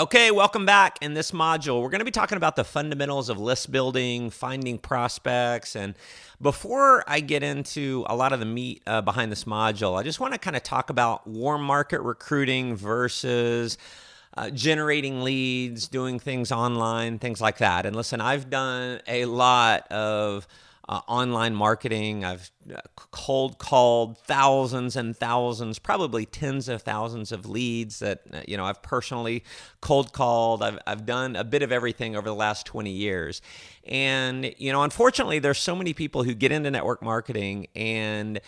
Okay, welcome back. In this module, we're going to be talking about the fundamentals of list building, finding prospects. And before I get into a lot of the meat behind this module, I just want to kind of talk about warm market recruiting versus generating leads, doing things online, things like that. And listen, I've done a lot of online marketing. I've cold called thousands and thousands, probably tens of thousands of leads that I've personally cold called. I've done a bit of everything over the last 20 years. And unfortunately, there's so many people who get into network marketing, and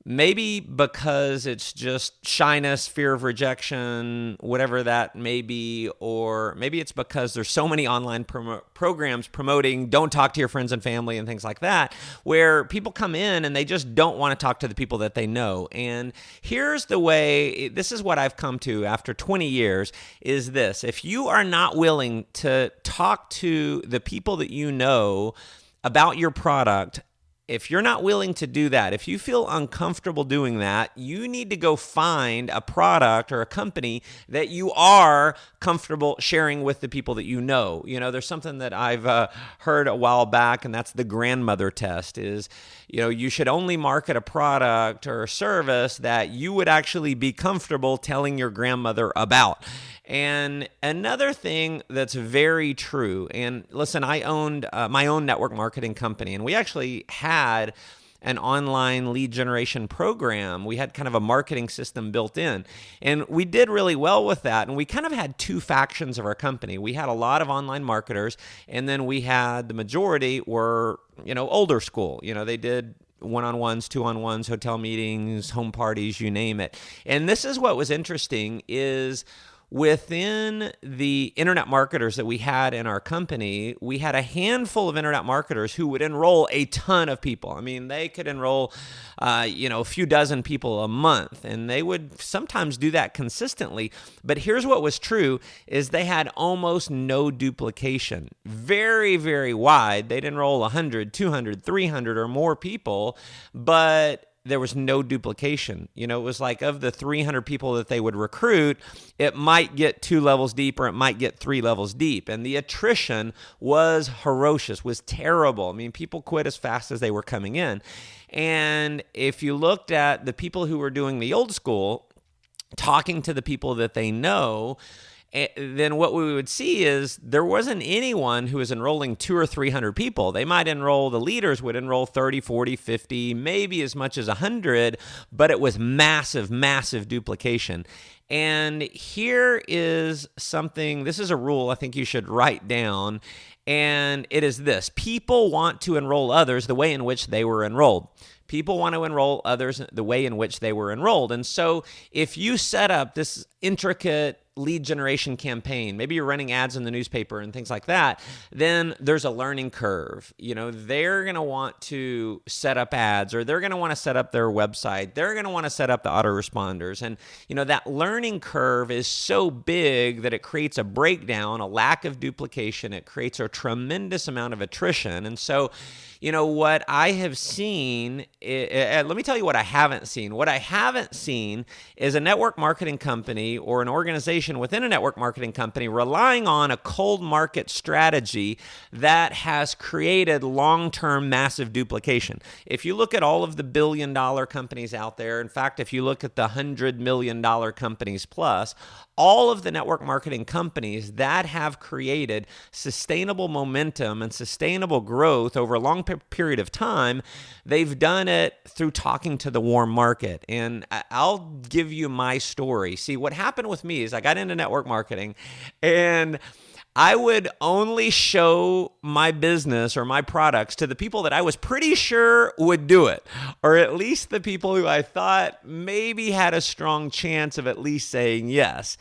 maybe because it's just shyness, fear of rejection, whatever that may be, or maybe it's because there's so many online programs promoting don't talk to your friends and family and things like that, where people come in and they just don't want to talk to the people that they know. And here's the way, this is what I've come to after 20 years, is this: if you are not willing to talk to the people that you know about your product, if you're not willing to do that, if you feel uncomfortable doing that, you need to go find a product or a company that you are comfortable sharing with the people that you know. There's something that I've heard a while back, and that's the grandmother test. Is you should only market a product or a service that you would actually be comfortable telling your grandmother about. And another thing that's very true, and listen, I owned my own network marketing company, and we actually had an online lead generation program. We had kind of a marketing system built in, and we did really well with that. And we kind of had two factions of our company. We had a lot of online marketers, and then we had the majority were, older school. They did one-on-ones, two-on-ones, hotel meetings, home parties, you name it. And this is what was interesting is, within the internet marketers that we had in our company, we had a handful of internet marketers who would enroll a ton of people. I mean, they could enroll, a few dozen people a month, and they would sometimes do that consistently. But here's what was true is they had almost no duplication. Very, very wide. They'd enroll 100, 200, 300 or more people, but there was no duplication. It was like, of the 300 people that they would recruit, it might get 2 levels deep or it might get 3 levels deep. And the attrition was ferocious, was terrible. I mean, people quit as fast as they were coming in. And if you looked at the people who were doing the old school, talking to the people that they know, then what we would see is there wasn't anyone who was enrolling 200 or 300 people. They might enroll, the leaders would enroll 30, 40, 50, maybe as much as 100, but it was massive, massive duplication. And here is something, this is a rule I think you should write down, and it is this: people want to enroll others the way in which they were enrolled. People want to enroll others the way in which they were enrolled. And so if you set up this intricate lead generation campaign, maybe you're running ads in the newspaper and things like that, then there's a learning curve. They're going to want to set up ads, or they're going to want to set up their website. They're going to want to set up the autoresponders. And, that learning curve is so big that it creates a breakdown, a lack of duplication. It creates a tremendous amount of attrition. And so, what I have seen, let me tell you what I haven't seen. What I haven't seen is a network marketing company or an organization within a network marketing company relying on a cold market strategy that has created long-term massive duplication. If you look at all of the billion-dollar companies out there, in fact, if you look at the $100 million companies plus, all of the network marketing companies that have created sustainable momentum and sustainable growth over a long period of time, they've done it through talking to the warm market. And I'll give you my story. See, what happened with me is I got into network marketing, and I would only show my business or my products to the people that I was pretty sure would do it, or at least the people who I thought maybe had a strong chance of at least saying yes.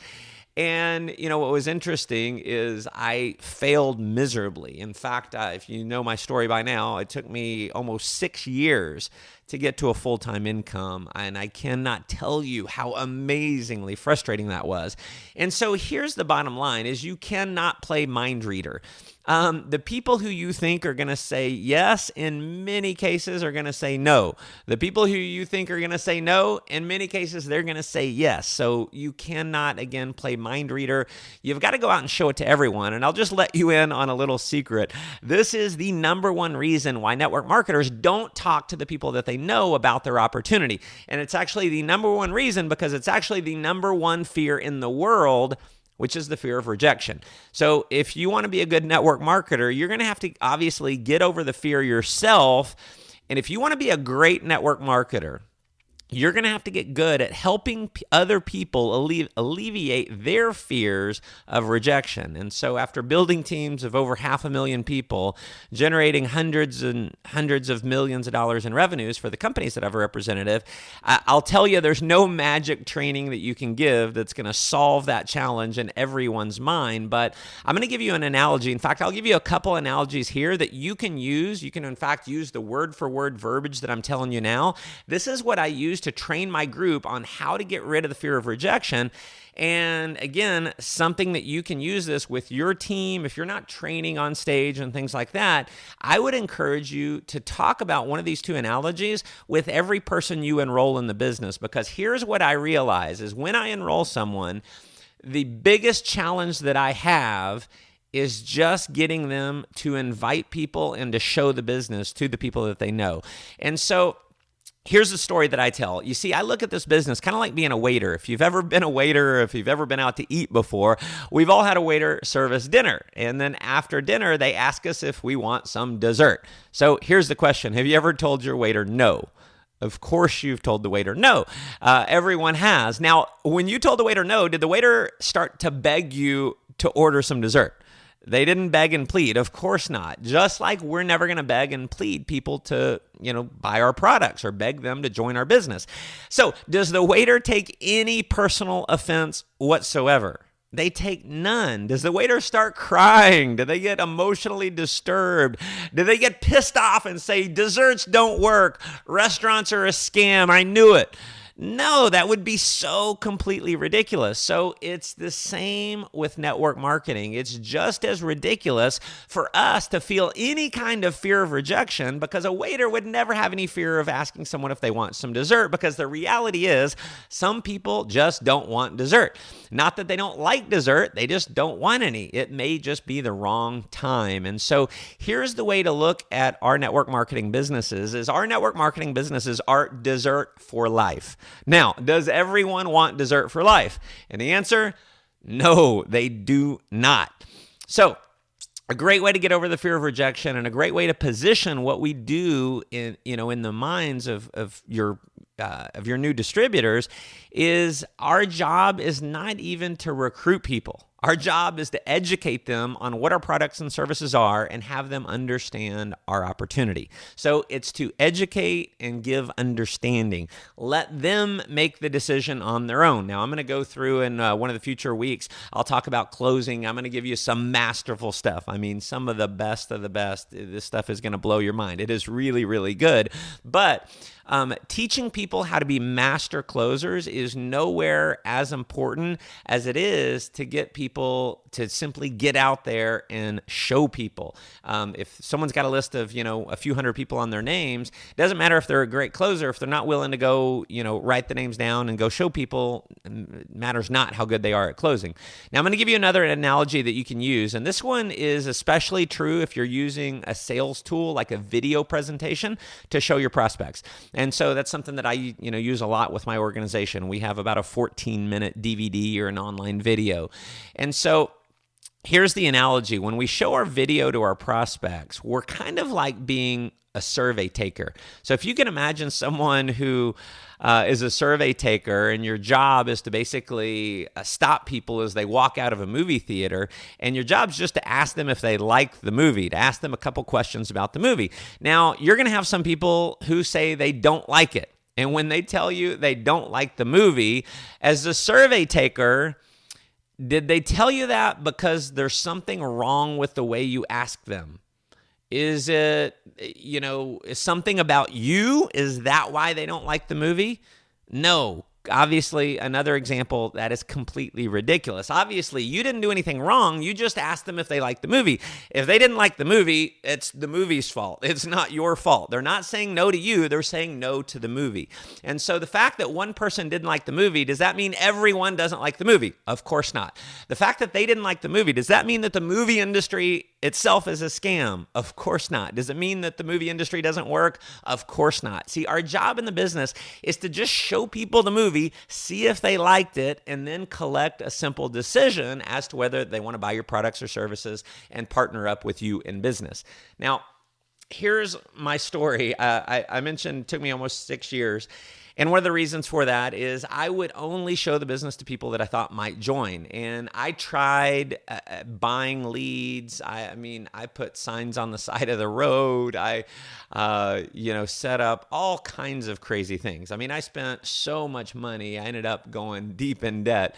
And, what was interesting is I failed miserably. In fact, if you know my story by now, it took me almost 6 years to get to a full-time income. And I cannot tell you how amazingly frustrating that was. And so here's the bottom line is you cannot play mind reader. The people who you think are going to say yes, in many cases, are going to say no. The people who you think are going to say no, in many cases, they're going to say yes. So you cannot, again, play mind reader. You've got to go out and show it to everyone. And I'll just let you in on a little secret. This is the number one reason why network marketers don't talk to the people that they know about their opportunity. And it's actually the number one reason because it's actually the number one fear in the world, which is the fear of rejection. So if you want to be a good network marketer, you're going to have to obviously get over the fear yourself. And if you want to be a great network marketer, you're going to have to get good at helping other people alleviate their fears of rejection. And so after building teams of over 500,000 people, generating hundreds and hundreds of millions of dollars in revenues for the companies that have a representative, I'll tell you there's no magic training that you can give that's going to solve that challenge in everyone's mind. But I'm going to give you an analogy. In fact, I'll give you a couple analogies here that you can use. You can, in fact, use the word-for-word verbiage that I'm telling you now. This is what I use to train my group on how to get rid of the fear of rejection. And again, something that you can use this with your team. If you're not training on stage and things like that, I would encourage you to talk about one of these two analogies with every person you enroll in the business. Because here's what I realize is when I enroll someone, the biggest challenge that I have is just getting them to invite people and to show the business to the people that they know. And so here's the story that I tell. You see, I look at this business kind of like being a waiter. If you've ever been a waiter or if you've ever been out to eat before, we've all had a waiter serve us dinner. And then after dinner, they ask us if we want some dessert. So here's the question. Have you ever told your waiter no? Of course you've told the waiter no. Everyone has. Now, when you told the waiter no, did the waiter start to beg you to order some dessert? They didn't beg and plead. Of course not. Just like we're never going to beg and plead people to, buy our products or beg them to join our business. So does the waiter take any personal offense whatsoever? They take none. Does the waiter start crying? Do they get emotionally disturbed? Do they get pissed off and say, desserts don't work, restaurants are a scam, I knew it? No, that would be so completely ridiculous. So it's the same with network marketing. It's just as ridiculous for us to feel any kind of fear of rejection because a waiter would never have any fear of asking someone if they want some dessert because the reality is some people just don't want dessert. Not that they don't like dessert, they just don't want any. It may just be the wrong time. And so here's the way to look at our network marketing businesses is our network marketing businesses are dessert for life. Now, does everyone want dessert for life? And the answer, no, they do not. So a great way to get over the fear of rejection and a great way to position what we do in the minds of your new distributors is our job is not even to recruit people. Our job is to educate them on what our products and services are and have them understand our opportunity. So it's to educate and give understanding. Let them make the decision on their own. Now, I'm going to go through in one of the future weeks, I'll talk about closing. I'm going to give you some masterful stuff. I mean, some of the best of the best. This stuff is going to blow your mind. It is really, really good. But teaching people how to be master closers is nowhere as important as it is to get people to simply get out there and show people. If someone's got a list of, a few hundred people on their names, it doesn't matter if they're a great closer. If they're not willing to go, write the names down and go show people, it matters not how good they are at closing. Now, I'm going to give you another analogy that you can use. And this one is especially true if you're using a sales tool like a video presentation to show your prospects. And so that's something that I use a lot with my organization. We have about a 14-minute DVD or an online video. And so here's the analogy. When we show our video to our prospects, we're kind of like being a survey taker. So if you can imagine someone who is a survey taker and your job is to basically stop people as they walk out of a movie theater, and your job's just to ask them if they like the movie, to ask them a couple questions about the movie. Now, you're going to have some people who say they don't like it. And when they tell you they don't like the movie, as a survey taker, did they tell you that because there's something wrong with the way you ask them? Is it, is something about you? Is that why they don't like the movie? No. Obviously, another example that is completely ridiculous. Obviously, you didn't do anything wrong. You just asked them if they liked the movie. If they didn't like the movie, it's the movie's fault. It's not your fault. They're not saying no to you. They're saying no to the movie. And so the fact that one person didn't like the movie, does that mean everyone doesn't like the movie? Of course not. The fact that they didn't like the movie, does that mean that the movie industry itself is a scam? Of course not. Does it mean that the movie industry doesn't work? Of course not. See, our job in the business is to just show people the movie, see if they liked it, and then collect a simple decision as to whether they want to buy your products or services and partner up with you in business. Now, here's my story. I mentioned it took me almost 6 years. And one of the reasons for that is I would only show the business to people that I thought might join. And I tried buying leads. I put signs on the side of the road. I set up all kinds of crazy things. I spent so much money. I ended up going deep in debt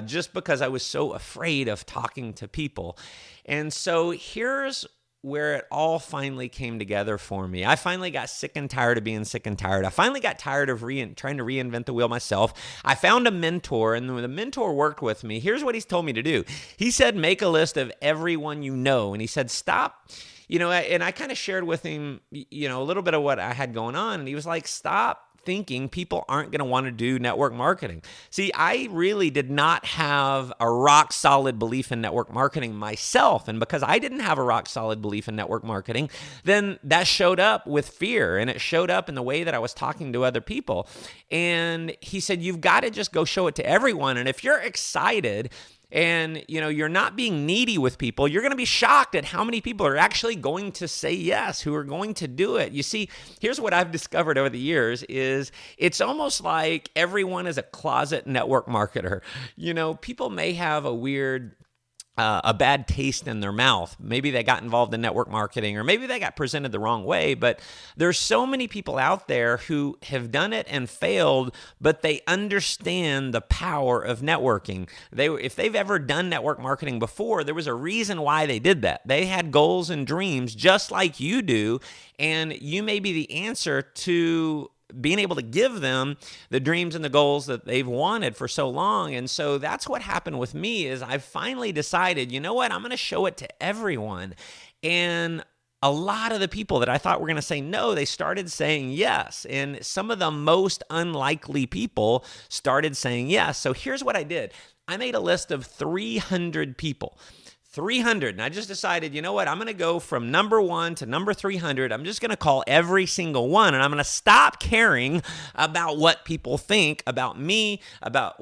just because I was so afraid of talking to people. And so here's where it all finally came together for me. I finally got sick and tired of being sick and tired. I finally got tired of trying to reinvent the wheel myself. I found a mentor, and when the mentor worked with me, here's what he's told me to do. He said, make a list of everyone you know. And he said, stop. And I kind of shared with him, a little bit of what I had going on. And he was like, stop thinking people aren't going to want to do network marketing. See, I really did not have a rock solid belief in network marketing myself. And because I didn't have a rock solid belief in network marketing, then that showed up with fear, and it showed up in the way that I was talking to other people. And he said, you've got to just go show it to everyone. And if you're excited and you're not being needy with people, you're going to be shocked at how many people are actually going to say yes, who are going to do it. You see, here's what I've discovered over the years is it's almost like everyone is a closet network marketer. People may have a bad taste in their mouth. Maybe they got involved in network marketing, or maybe they got presented the wrong way, but there's so many people out there who have done it and failed, but they understand the power of networking. If they've ever done network marketing before, there was a reason why they did that. They had goals and dreams just like you do, and you may be the answer to being able to give them the dreams and the goals that they've wanted for so long. And so that's what happened with me is I finally decided, you know what, I'm going to show it to everyone. And a lot of the people that I thought were going to say no, they started saying yes. And some of the most unlikely people started saying yes. So here's what I did. I made a list of 300 people. 300. And I just decided, you know what? I'm going to go from number 1 to number 300. I'm just going to call every single one. And I'm going to stop caring about what people think about me, about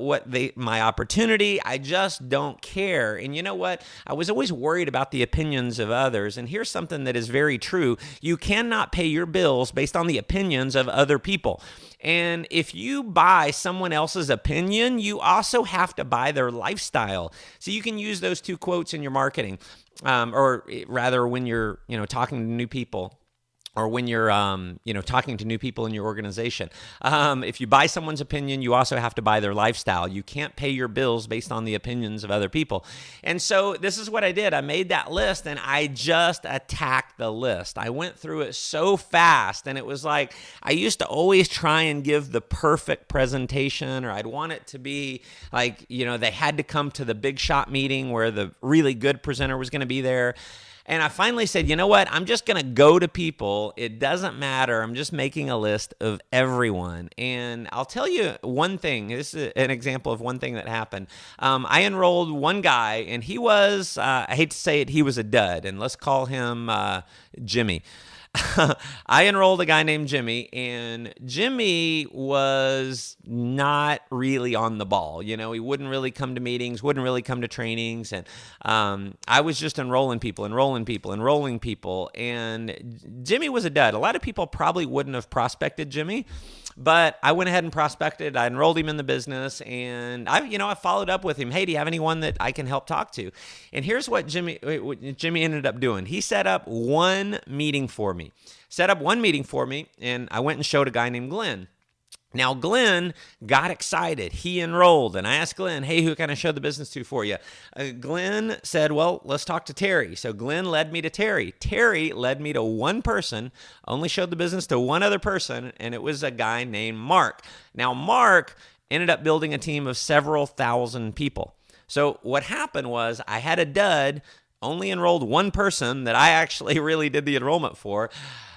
my opportunity. I just don't care. And you know what? I was always worried about the opinions of others. And here's something that is very true. You cannot pay your bills based on the opinions of other people. And if you buy someone else's opinion, you also have to buy their lifestyle. So you can use those two quotes in your marketing, or rather when you're, talking to new people. Or when you're, talking to new people in your organization. If you buy someone's opinion, you also have to buy their lifestyle. You can't pay your bills based on the opinions of other people. And so this is what I did. I made that list, and I just attacked the list. I went through it so fast, and it was like I used to always try and give the perfect presentation, or I'd want it to be like, they had to come to the big shot meeting where the really good presenter was going to be there. And I finally said, you know what? I'm just going to go to people. It doesn't matter. I'm just making a list of everyone. And I'll tell you one thing. This is an example of one thing that happened. I enrolled one guy, and he was, I hate to say it, he was a dud. And let's call him Jimmy. I enrolled a guy named Jimmy, and Jimmy was not really on the ball. He wouldn't really come to meetings, wouldn't really come to trainings. And I was just enrolling people. And Jimmy was a dud. A lot of people probably wouldn't have prospected Jimmy, but I went ahead and prospected. I enrolled him in the business, and I followed up with him. Hey, do you have anyone that I can help talk to? And here's what Jimmy ended up doing. He set up one meeting for me. And I went and showed a guy named Glenn. Now, Glenn got excited. He enrolled, and I asked Glenn, hey, who can I show the business to for you? Glenn said, well, let's talk to Terry. So Glenn led me to Terry. Terry led me to one person, only showed the business to one other person, and it was a guy named Mark. Now, Mark ended up building a team of several thousand people. So what happened was I had a dud, only enrolled one person that I actually really did the enrollment for.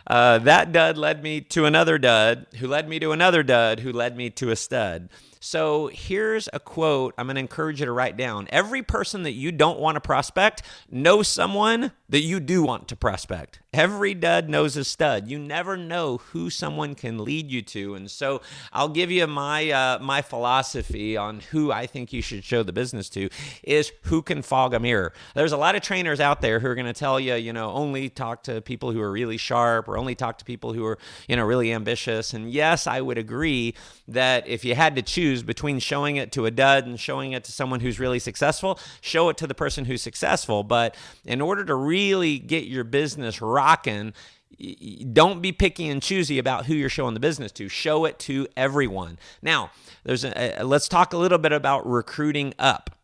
That dud led me to another dud, who led me to another dud, who led me to a stud. So here's a quote I'm going to encourage you to write down. Every person that you don't want to prospect knows someone that you do want to prospect. Every dud knows a stud. You never know who someone can lead you to. And so I'll give you my philosophy on who I think you should show the business to is who can fog a mirror. There's a lot of trainers out there who are going to tell you, only talk to people who are really sharp or only talk to people who are, really ambitious. And yes, I would agree that if you had to choose between showing it to a dud and showing it to someone who's really successful, show it to the person who's successful. But in order to really get your business rocking, don't be picky and choosy about who you're showing the business to. Show it to everyone. Now, let's talk a little bit about recruiting up.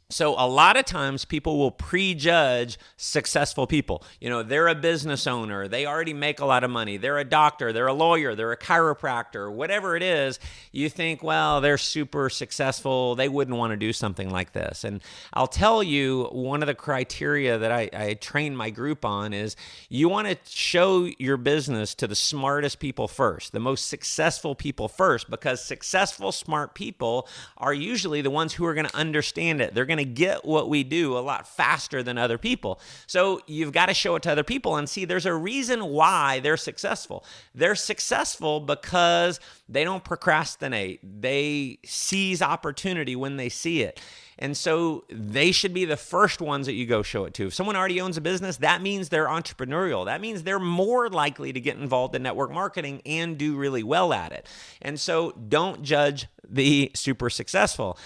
So a lot of times people will prejudge successful people. They're a business owner. They already make a lot of money. They're a doctor. They're a lawyer. They're a chiropractor. Whatever it is, you think, well, they're super successful. They wouldn't want to do something like this. And I'll tell you, one of the criteria that I train my group on is you want to show your business to the smartest people first, the most successful people first, because successful, smart people are usually the ones who are going to understand it. They're going to get what we do a lot faster than other people. So you've got to show it to other people and see there's a reason why they're successful. They're successful because they don't procrastinate. They seize opportunity when they see it. And so they should be the first ones that you go show it to. If someone already owns a business, that means they're entrepreneurial. That means they're more likely to get involved in network marketing and do really well at it. And so don't judge the super successful.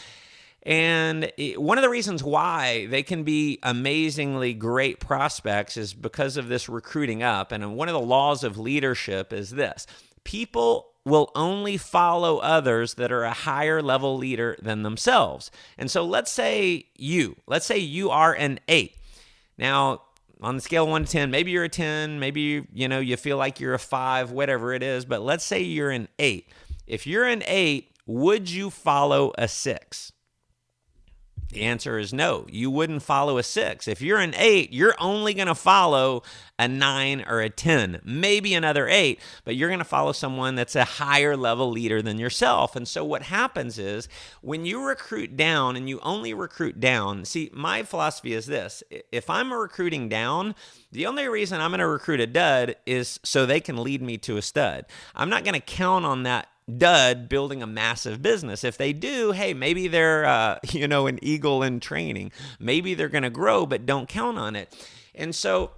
And one of the reasons why they can be amazingly great prospects is because of this recruiting up. And one of the laws of leadership is this: people will only follow others that are a higher level leader than themselves. And so let's say you are an 8. Now, on the scale of 1 to 10, maybe you're a 10, maybe you feel like you're a 5, whatever it is, but let's say you're an 8. If you're an 8, would you follow a 6? The answer is no. You wouldn't follow a 6. If you're an 8, you're only going to follow a 9 or a 10, maybe another 8, but you're going to follow someone that's a higher level leader than yourself. And so what happens is when you recruit down and you only recruit down, see, my philosophy is this: if I'm recruiting down, the only reason I'm going to recruit a dud is so they can lead me to a stud. I'm not going to count on that dud building a massive business. If they do, hey, maybe they're an eagle in training. Maybe they're going to grow, but don't count on it. And so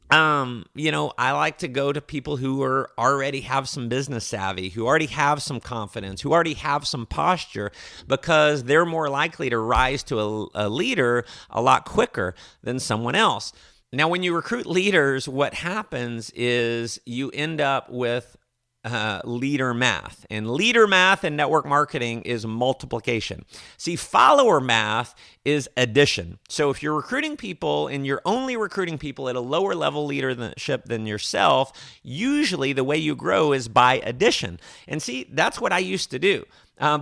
I like to go to people who already have some business savvy, who already have some confidence, who already have some posture, because they're more likely to rise to a leader a lot quicker than someone else. Now, when you recruit leaders, what happens is you end up with leader math. And leader math in network marketing is multiplication. See, follower math is addition. So if you're recruiting people and you're only recruiting people at a lower level leadership than yourself, usually the way you grow is by addition. And see, that's what I used to do.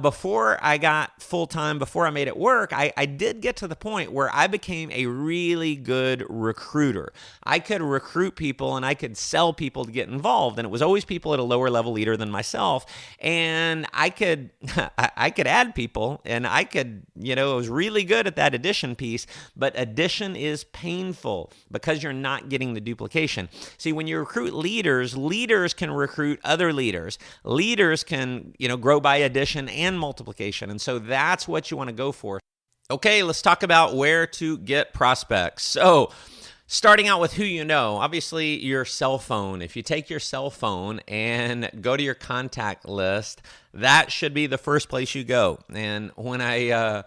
Before I got full-time, before I made it work, I did get to the point where I became a really good recruiter. I could recruit people and I could sell people to get involved. And it was always people at a lower level leader than myself. And I could add people, and I could, I was really good at that addition piece, but addition is painful because you're not getting the duplication. See, when you recruit leaders, leaders can recruit other leaders. Leaders can, grow by addition and multiplication. And so that's what you want to go for. Okay, let's talk about where to get prospects. So starting out with who you know, obviously your cell phone. If you take your cell phone and go to your contact list, that should be the first place you go. And when I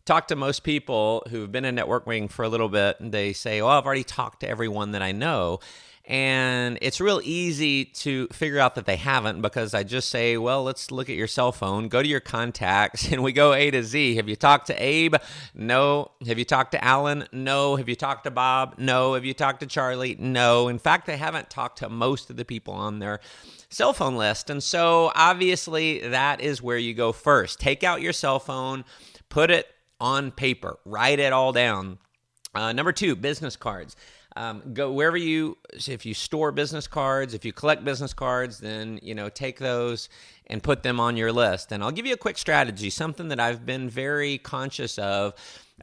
talk to most people who've been in networking for a little bit, they say, oh, I've already talked to everyone that I know. And it's real easy to figure out that they haven't, because I just say, well, let's look at your cell phone, go to your contacts, and we go A to Z. Have you talked to Abe? No. Have you talked to Alan? No. Have you talked to Bob? No. Have you talked to Charlie? No. In fact, they haven't talked to most of the people on their cell phone list. And so obviously that is where you go first. Take out your cell phone, put it on paper, write it all down. Number 2, business cards. Go wherever if you store business cards, if you collect business cards, then, take those and put them on your list. And I'll give you a quick strategy, something that I've been very conscious of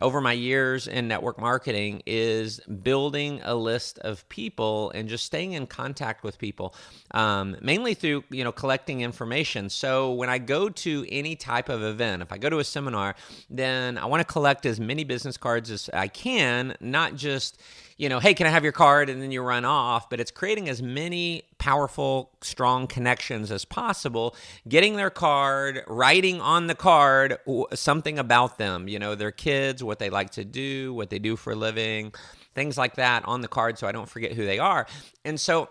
over my years in network marketing, is building a list of people and just staying in contact with people, mainly through, collecting information. So when I go to any type of event, if I go to a seminar, then I want to collect as many business cards as I can, not just, hey, can I have your card? And then you run off. But it's creating as many powerful, strong connections as possible, getting their card, writing on the card something about them, their kids, what they like to do, what they do for a living, things like that on the card so I don't forget who they are. And so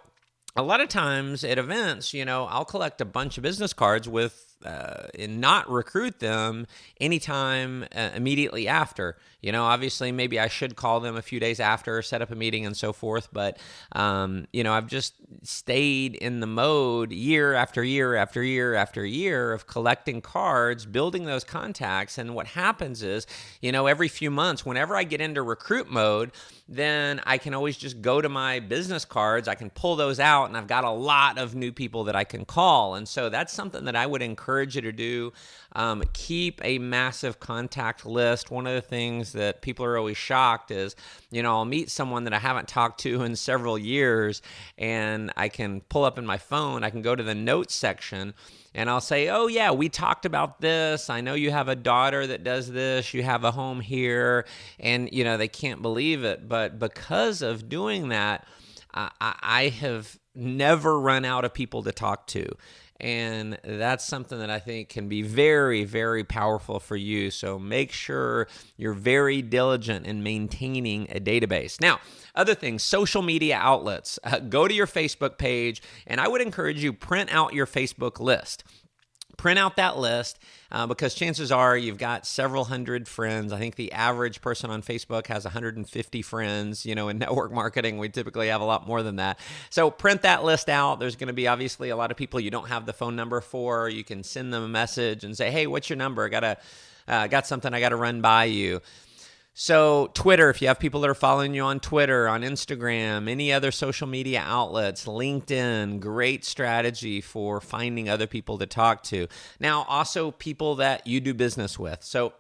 a lot of times at events, I'll collect a bunch of business cards and not recruit them anytime immediately after. Obviously, maybe I should call them a few days after, set up a meeting and so forth. But, I've just stayed in the mode year after year after year after year of collecting cards, building those contacts. And what happens is, every few months, whenever I get into recruit mode, then I can always just go to my business cards. I can pull those out, and I've got a lot of new people that I can call. And so that's something that I would encourage you to do. Keep a massive contact list. One of the things that people are always shocked is, I'll meet someone that I haven't talked to in several years, and I can pull up in my phone, I can go to the notes section, and I'll say, oh yeah, we talked about this. I know you have a daughter that does this. You have a home here. And, they can't believe it. But because of doing that, I have never run out of people to talk to. And that's something that I think can be very, very powerful for you. So make sure you're very diligent in maintaining a database. Now, other things, social media outlets. Go to your Facebook page, and I would encourage you, print out your Facebook list. Print out that list because chances are you've got several hundred friends. I think the average person on Facebook has 150 friends. In network marketing, we typically have a lot more than that. So print that list out. There's going to be obviously a lot of people you don't have the phone number for. You can send them a message and say, hey, what's your number? Got something I got to run by you. So Twitter, if you have people that are following you on Twitter, on Instagram, any other social media outlets, LinkedIn, great strategy for finding other people to talk to. Now, also people that you do business with. So,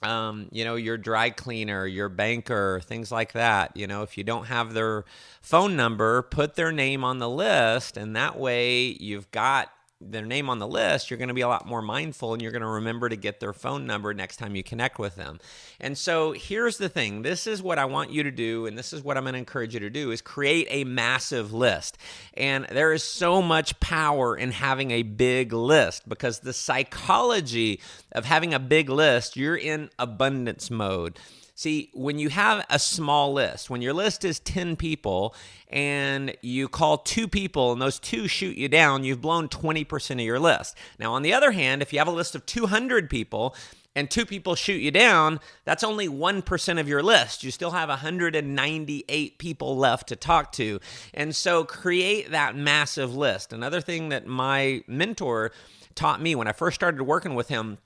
your dry cleaner, your banker, things like that. If you don't have their phone number, put their name on the list, and that way you've got their name on the list. You're going to be a lot more mindful, and you're going to remember to get their phone number next time you connect with them. And so here's the thing. This is what I want you to do, and this is what I'm going to encourage you to do, is create a massive list. And there is so much power in having a big list, because the psychology of having a big list, you're in abundance mode. See, when you have a small list, when your list is 10 people and you call 2 people and those 2 shoot you down, you've blown 20% of your list. Now, on the other hand, if you have a list of 200 people and 2 people shoot you down, that's only 1% of your list. You still have 198 people left to talk to. And so create that massive list. Another thing that my mentor taught me when I first started working with him,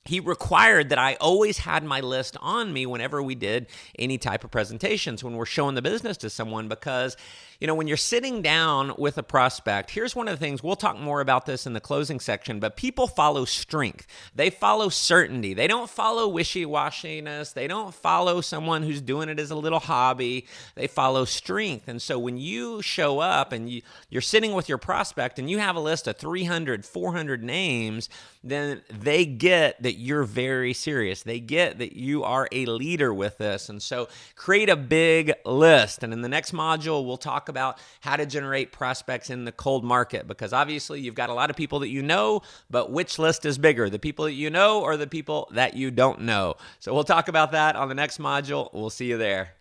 he required that I always had my list on me whenever we did any type of presentations, when we're showing the business to someone, because, when you're sitting down with a prospect, here's one of the things, we'll talk more about this in the closing section, but people follow strength. They follow certainty. They don't follow wishy-washiness. They don't follow someone who's doing it as a little hobby. They follow strength. And so when you show up and you're sitting with your prospect and you have a list of 300, 400 names, then they get that you're very serious. They get that you are a leader with this. And so create a big list. And in the next module, we'll talk about how to generate prospects in the cold market, because obviously you've got a lot of people that you know, but which list is bigger, the people that you know or the people that you don't know? So we'll talk about that on the next module. We'll see you there.